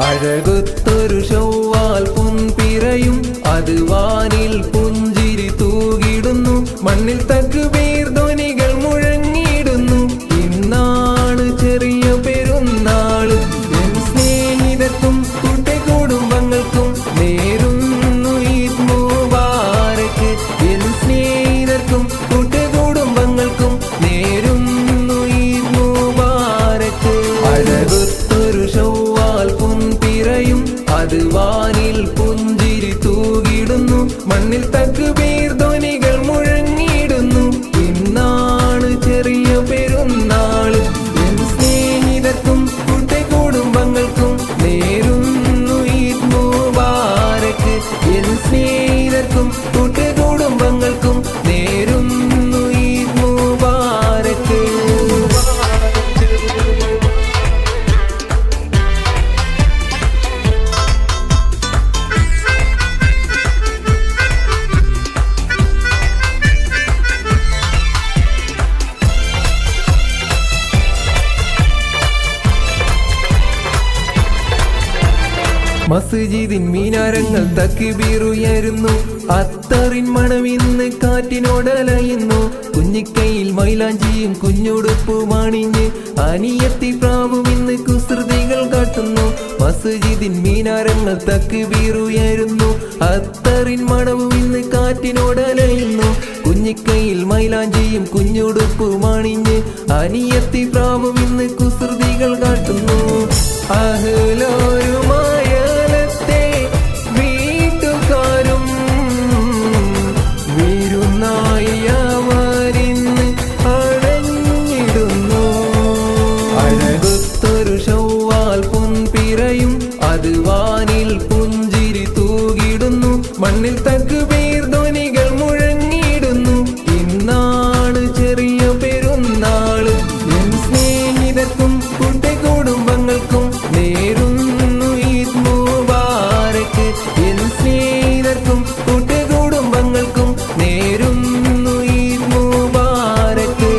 അഴകൊത്തൊരു ചൊവ്വാൽ പൊൻപിറയും അത് വാനിൽ പുഞ്ചിരി തൂകിടുന്നു മണ്ണിൽ തക്ബീർ ധ്വനികൾ മുഴങ്ങിയിടുന്നു ഇന്നാണ് ചെറിയ പെരുന്നാള് എൻ സ്നേഹിതർക്കും കുടുംബങ്ങൾക്കും നേരുന്നു ഈദ് മുബാരക്ക് എൻ സ്നേഹിതർക്കും കുടുംബങ്ങൾക്കും നേരുന്നു ഈദ് മുബാരക്ക് അഴകൊത്തൊരു ചൊവ്വാൽ പൊൻപിറയും അത് വാനിൽ പുഞ്ചിരി തൂകിടുന്നു മണ്ണിൽ തക്ബീർ ധ്വനികൾ മുഴങ്ങിയിടുന്നു ഇന്നാണ് ചെറിയ പെരുന്നാള് എൻ സ്നേഹിതർക്കും കുടുംബങ്ങൾക്കും നേരുന്നു ഈദ് മുബാരക്ക് എൻ സ്നേഹിതർക്കും കുടുംബങ്ങൾക്കും നേരുന്നു ഈദ് മുബാരക്ക് മസ്ജിദിൻ മീനാരങ്ങൾ തക്ബീറുയരുന്നു അത്തറിൻ മണമിന്ന് കാറ്റിനോടലയുന്നു കുഞ്ഞിക്കൈയിൽ മൈലാഞ്ചിയും കുഞ്ഞുടുപ്പുമണിഞ്ഞ് അനിയത്തി പ്രാവും ഇന്ന് കുസൃതികൾ കാട്ടുന്നു മസ്ജിദിൻ മീനാരങ്ങൾ തക്ബീറുയരുന്നു അത്തറിൻ മണവും ഇന്ന് കാറ്റിനോടലയുന്നു കുഞ്ഞിക്കൈയിൽ മൈലാഞ്ചിയും കുഞ്ഞുടുപ്പുമണിഞ്ഞ് അനിയത്തി പ്രാവും ഇന്ന് കുസൃതികൾ കാട്ടുന്നു അഹ്ലോരുമായ അത് വാനിൽ പുഞ്ചിരി തൂകിടുന്നു മണ്ണിൽ തക്ബീർ ധ്വനികൾ മുഴങ്ങിയിടുന്നു ഇന്നാണ് ചെറിയ പെരുന്നാള് എൻ സ്നേഹിതർക്കും കുടുംബങ്ങൾക്കും നേരുന്നു ഈദ് മുബാരക്ക് എൻ സ്നേഹിതർക്കും കുടുംബങ്ങൾക്കും നേരുന്നു ഈദ് മുബാരക്ക്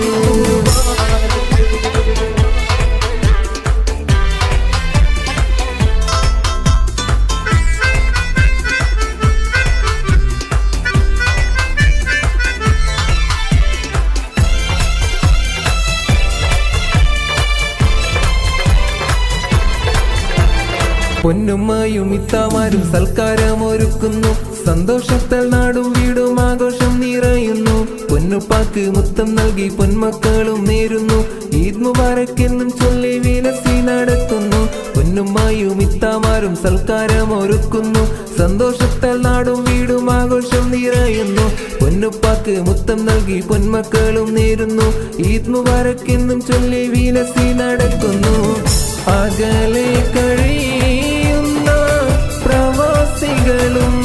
പൊന്നുമ്മയും ഇത്താമാരും സൽക്കാരമൊരുക്കുന്നു സന്തോഷത്താൽ നാടും വീടും ആഘോഷം നിറയുന്നു പൊന്നുപ്പാക്ക് മുത്തം നൽകി പൊന്മക്കളും നേരുന്നു ഈദ് മുബാരക്ക് എന്നും ചൊല്ലി വിലസി നടത്തുന്നു പൊന്നുമ്മയും ഇത്താമാരും സൽക്കാരമൊരുക്കുന്നു സന്തോഷത്താൽ നാടും വീടും ആഘോഷം നിറയുന്നു പൊന്നുപ്പാക്ക് മുത്തം നൽകി പൊന്മക്കളും നേരുന്നു ഈദ് മുബാരക്ക് എന്നും ചൊല്ലി വിലസി നടക്കുന്നു അകലെ കഴിയുന്ന പ്രവാസികളും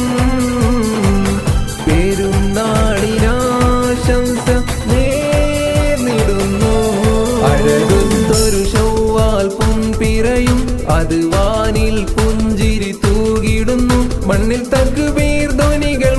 പെരുന്നാളിനാശംസ നേർന്നിടുന്നു അഴകൊത്തൊരു ചൊവ്വാൽ പൊൻപിറയും അത് വാനിൽ പുഞ്ചിരി തൂകിടുന്നു മണ്ണിൽ തക്ബീർ ധ്വനികൾ